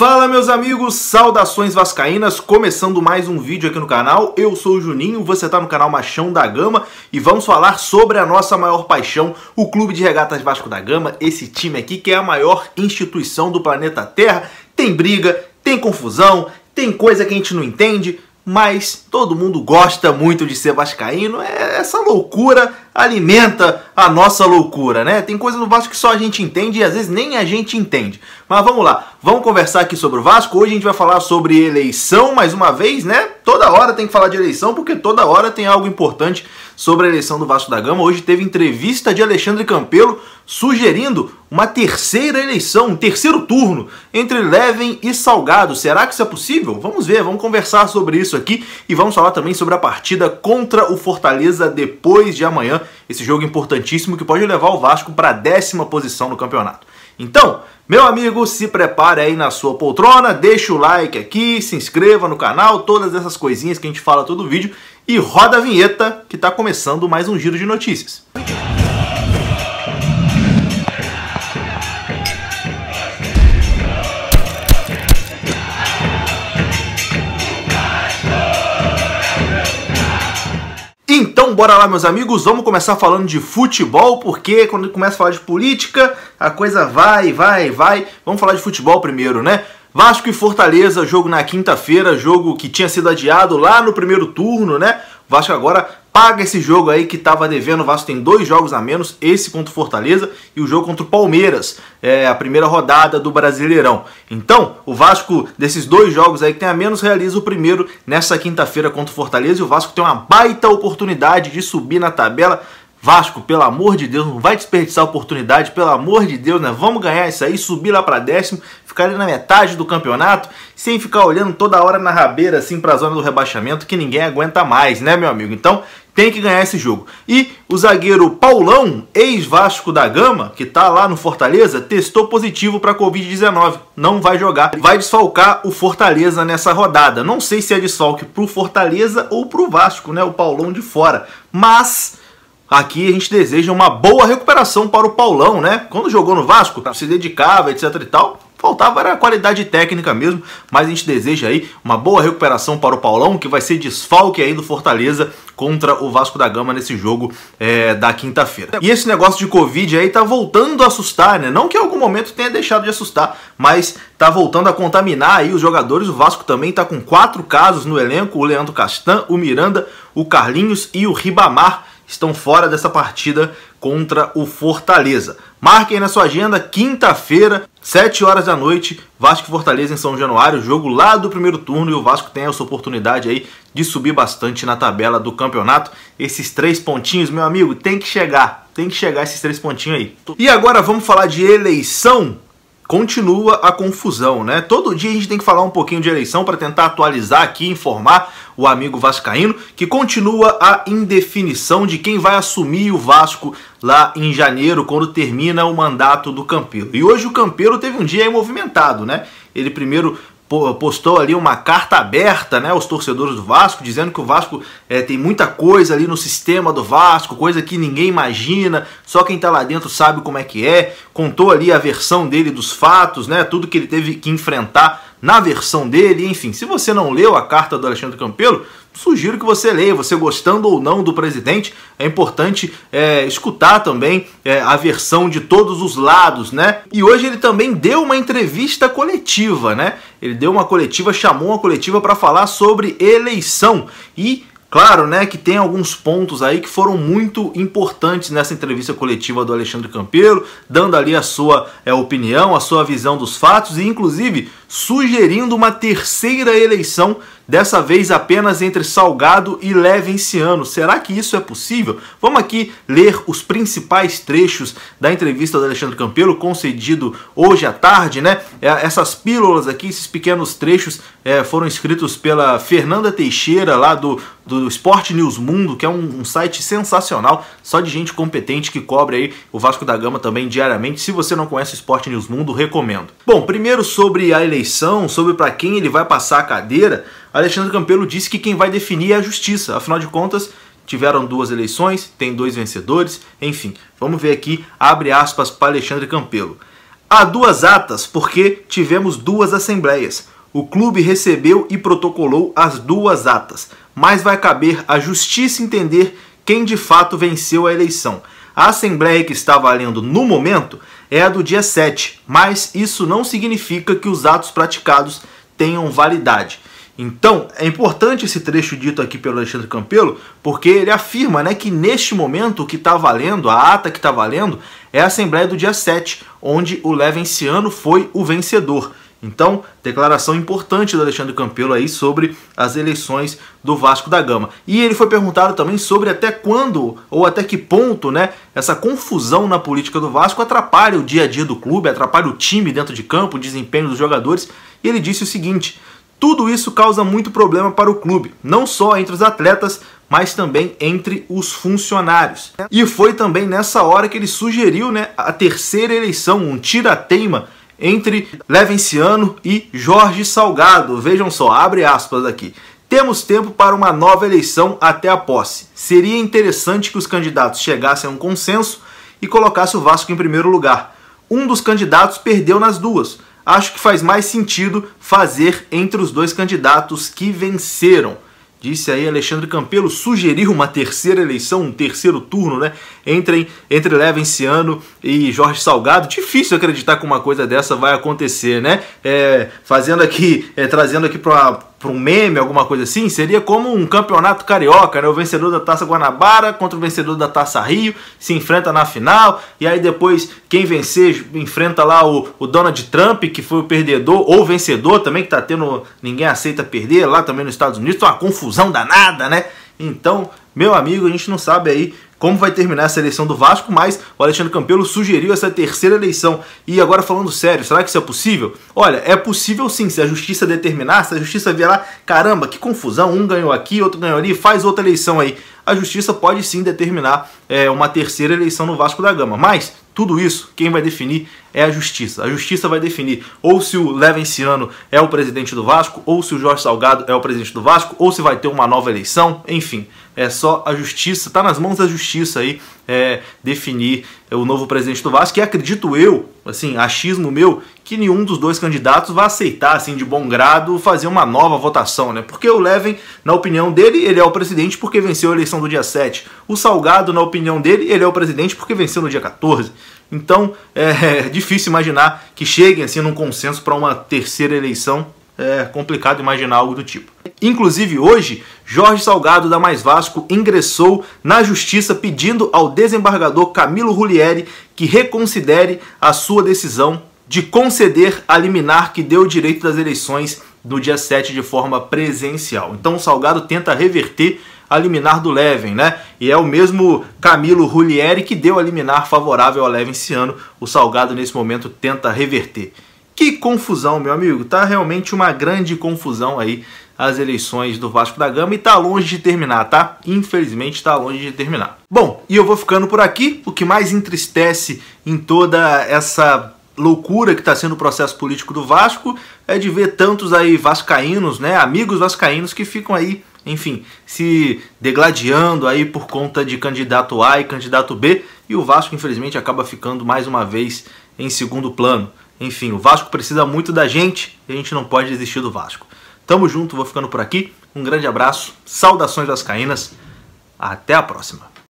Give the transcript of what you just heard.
Fala meus amigos, saudações vascaínas, começando mais um vídeo aqui no canal. Eu sou o Juninho, você está no canal Machão da Gama e vamos falar sobre a nossa maior paixão, o Clube de Regatas Vasco da Gama, esse time aqui que é a maior instituição do planeta Terra. Tem briga, tem confusão, tem coisa que a gente não entende, mas todo mundo gosta muito de ser vascaíno. Essa loucura alimenta a nossa loucura, né? Tem coisa no Vasco que só a gente entende e às vezes nem a gente entende. Mas vamos lá, vamos conversar aqui sobre o Vasco. Hoje a gente vai falar sobre eleição mais uma vez, né? Toda hora tem que falar de eleição porque toda hora tem algo importante sobre a eleição do Vasco da Gama. Hoje teve entrevista de Alexandre Campelo sugerindo uma terceira eleição, um terceiro turno entre Leven e Salgado. Será que isso é possível? Vamos ver, vamos conversar sobre isso aqui e vamos falar também sobre a partida contra o Fortaleza depois de amanhã. Esse jogo importantíssimo que pode levar o Vasco para a 10ª posição no campeonato. Então, meu amigo, se prepare aí na sua poltrona, deixa o like aqui, se inscreva no canal, todas essas coisinhas que a gente fala todo vídeo e roda a vinheta que está começando mais um giro de notícias. Então bora lá meus amigos, vamos começar falando de futebol, porque quando começa a falar de política, a coisa vai. Vamos falar de futebol primeiro, né? Vasco e Fortaleza, jogo na quinta-feira, jogo que tinha sido adiado lá no primeiro turno, né? O Vasco agora paga esse jogo aí que estava devendo. O Vasco tem 2 jogos a menos, esse contra o Fortaleza e o jogo contra o Palmeiras, a primeira rodada do Brasileirão. Então, o Vasco, desses 2 jogos aí que tem a menos, realiza o primeiro nessa quinta-feira contra o Fortaleza e o Vasco tem uma baita oportunidade de subir na tabela. Vasco, pelo amor de Deus, não vai desperdiçar a oportunidade, pelo amor de Deus, né? Vamos ganhar isso aí, subir lá para 10º, ficar ali na metade do campeonato, sem ficar olhando toda hora na rabeira, assim, para a zona do rebaixamento, que ninguém aguenta mais, né, meu amigo? Então, tem que ganhar esse jogo. E o zagueiro Paulão, ex-Vasco da Gama, que tá lá no Fortaleza, testou positivo para Covid-19. Não vai jogar. Vai desfalcar o Fortaleza nessa rodada. Não sei se é desfalque pro Fortaleza ou pro Vasco, né? O Paulão de fora. Mas aqui a gente deseja uma boa recuperação para o Paulão, né? Quando jogou no Vasco, se dedicava, etc e tal. Faltava era a qualidade técnica mesmo, mas a gente deseja aí uma boa recuperação para o Paulão, que vai ser desfalque aí do Fortaleza contra o Vasco da Gama nesse jogo da quinta-feira. E esse negócio de Covid aí tá voltando a assustar, né? Não que em algum momento tenha deixado de assustar, mas tá voltando a contaminar aí os jogadores. O Vasco também tá com 4 casos no elenco, o Leandro Castan, o Miranda, o Carlinhos e o Ribamar estão fora dessa partida contra o Fortaleza. Marquem na sua agenda, quinta-feira, 7 horas da noite, Vasco e Fortaleza em São Januário, jogo lá do primeiro turno, e o Vasco tem essa oportunidade aí de subir bastante na tabela do campeonato. Esses 3 pontinhos, meu amigo, tem que chegar esses 3 pontinhos aí. E agora vamos falar de eleição. Continua a confusão, né? Todo dia a gente tem que falar um pouquinho de eleição para tentar atualizar aqui, informar o amigo vascaíno, que continua a indefinição de quem vai assumir o Vasco lá em janeiro, quando termina o mandato do Campelo. E hoje o Campelo teve um dia aí movimentado, né? Ele primeiro postou ali uma carta aberta, né, aos torcedores do Vasco, dizendo que o Vasco tem muita coisa ali no sistema do Vasco, coisa que ninguém imagina, só quem tá lá dentro sabe como é que é. Contou ali a versão dele dos fatos, né, tudo que ele teve que enfrentar na versão dele, enfim. Se você não leu a carta do Alexandre Campelo, sugiro que você leia. Você gostando ou não do presidente, é importante escutar também a versão de todos os lados, né? E hoje ele também deu uma entrevista coletiva, né? Ele deu uma coletiva, chamou uma coletiva para falar sobre eleição e claro, né, que tem alguns pontos aí que foram muito importantes nessa entrevista coletiva do Alexandre Campelo, dando ali a sua opinião, a sua visão dos fatos e inclusive sugerindo uma terceira eleição, dessa vez apenas entre Salgado e Leven esse ano. Será que isso é possível? Vamos aqui ler os principais trechos da entrevista do Alexandre Campelo, concedido hoje à tarde, né? Essas pílulas aqui, esses pequenos trechos foram escritos pela Fernanda Teixeira, lá do Sport News Mundo, que é um site sensacional, só de gente competente que cobre aí o Vasco da Gama também diariamente. Se você não conhece o Sport News Mundo, recomendo. Bom, primeiro sobre a eleição, sobre para quem ele vai passar a cadeira, Alexandre Campelo disse que quem vai definir é a justiça. Afinal de contas, tiveram 2 eleições, tem 2 vencedores, enfim. Vamos ver aqui, abre aspas para Alexandre Campelo. Há duas atas porque tivemos duas assembleias. O clube recebeu e protocolou as duas atas, mas vai caber à justiça entender quem de fato venceu a eleição. A assembleia que está valendo no momento é a do dia 7, mas isso não significa que os atos praticados tenham validade. Então, é importante esse trecho dito aqui pelo Alexandre Campelo, porque ele afirma, né, que neste momento o que está valendo, a ata que está valendo, é a Assembleia do dia 7, onde o Levenciano foi o vencedor. Então, declaração importante do Alexandre Campelo aí sobre as eleições do Vasco da Gama. E ele foi perguntado também sobre até quando, ou até que ponto, né, essa confusão na política do Vasco atrapalha o dia a dia do clube, atrapalha o time dentro de campo, o desempenho dos jogadores. E ele disse o seguinte: tudo isso causa muito problema para o clube, não só entre os atletas, mas também entre os funcionários. E foi também nessa hora que ele sugeriu, né, a terceira eleição, um tira-teima entre Levenciano e Jorge Salgado. Vejam só, abre aspas aqui. Temos tempo para uma nova eleição até a posse. Seria interessante que os candidatos chegassem a um consenso e colocassem o Vasco em primeiro lugar. Um dos candidatos perdeu nas duas. Acho que faz mais sentido fazer entre os dois candidatos que venceram. Disse aí Alexandre Campelo, sugeriu uma terceira eleição, um terceiro turno, né, entre Levenciano e Jorge Salgado. Difícil acreditar que uma coisa dessa vai acontecer, né? Trazendo aqui para um meme, alguma coisa assim, seria como um campeonato carioca, né? O vencedor da Taça Guanabara contra o vencedor da Taça Rio se enfrenta na final, e aí depois quem vencer enfrenta lá o Donald Trump, que foi o perdedor, ou vencedor também, que tá tendo, ninguém aceita perder, lá também nos Estados Unidos, tá uma confusão danada, né? Então, meu amigo, a gente não sabe aí como vai terminar essa eleição do Vasco, mas o Alexandre Campelo sugeriu essa terceira eleição. E agora falando sério, será que isso é possível? Olha, é possível sim, se a justiça determinar, se a justiça vier lá, caramba, que confusão, um ganhou aqui, outro ganhou ali, faz outra eleição aí. A justiça pode sim determinar uma terceira eleição no Vasco da Gama, mas tudo isso, quem vai definir é a justiça. A justiça vai definir ou se o Levenciano é o presidente do Vasco, ou se o Jorge Salgado é o presidente do Vasco, ou se vai ter uma nova eleição, enfim. É só a justiça, tá nas mãos da justiça aí definir o novo presidente do Vasco, e acredito eu, assim, achismo meu, que nenhum dos dois candidatos vai aceitar, assim, de bom grado, fazer uma nova votação, né? Porque o Leven, na opinião dele, ele é o presidente porque venceu a eleição do dia 7. O Salgado, na opinião dele, ele é o presidente porque venceu no dia 14. Então, é difícil imaginar que cheguem, assim, num consenso para uma terceira eleição. É complicado imaginar algo do tipo. Inclusive hoje, Jorge Salgado da Mais Vasco ingressou na justiça pedindo ao desembargador Camilo Rulieri que reconsidere a sua decisão de conceder a liminar que deu o direito das eleições no dia 7 de forma presencial. Então o Salgado tenta reverter a liminar do Leven, né? E é o mesmo Camilo Rulieri que deu a liminar favorável ao Levenciano. O Salgado nesse momento tenta reverter. Que confusão, meu amigo, tá realmente uma grande confusão aí as eleições do Vasco da Gama, e tá longe de terminar, tá? Infelizmente tá longe de terminar. Bom, e eu vou ficando por aqui. O que mais entristece em toda essa loucura que está sendo o processo político do Vasco é de ver tantos aí vascaínos, né, amigos vascaínos que ficam aí, enfim, se degladiando aí por conta de candidato A e candidato B, e o Vasco infelizmente acaba ficando mais uma vez em segundo plano. Enfim, o Vasco precisa muito da gente e a gente não pode desistir do Vasco. Tamo junto, vou ficando por aqui. Um grande abraço, saudações vascaínas, até a próxima.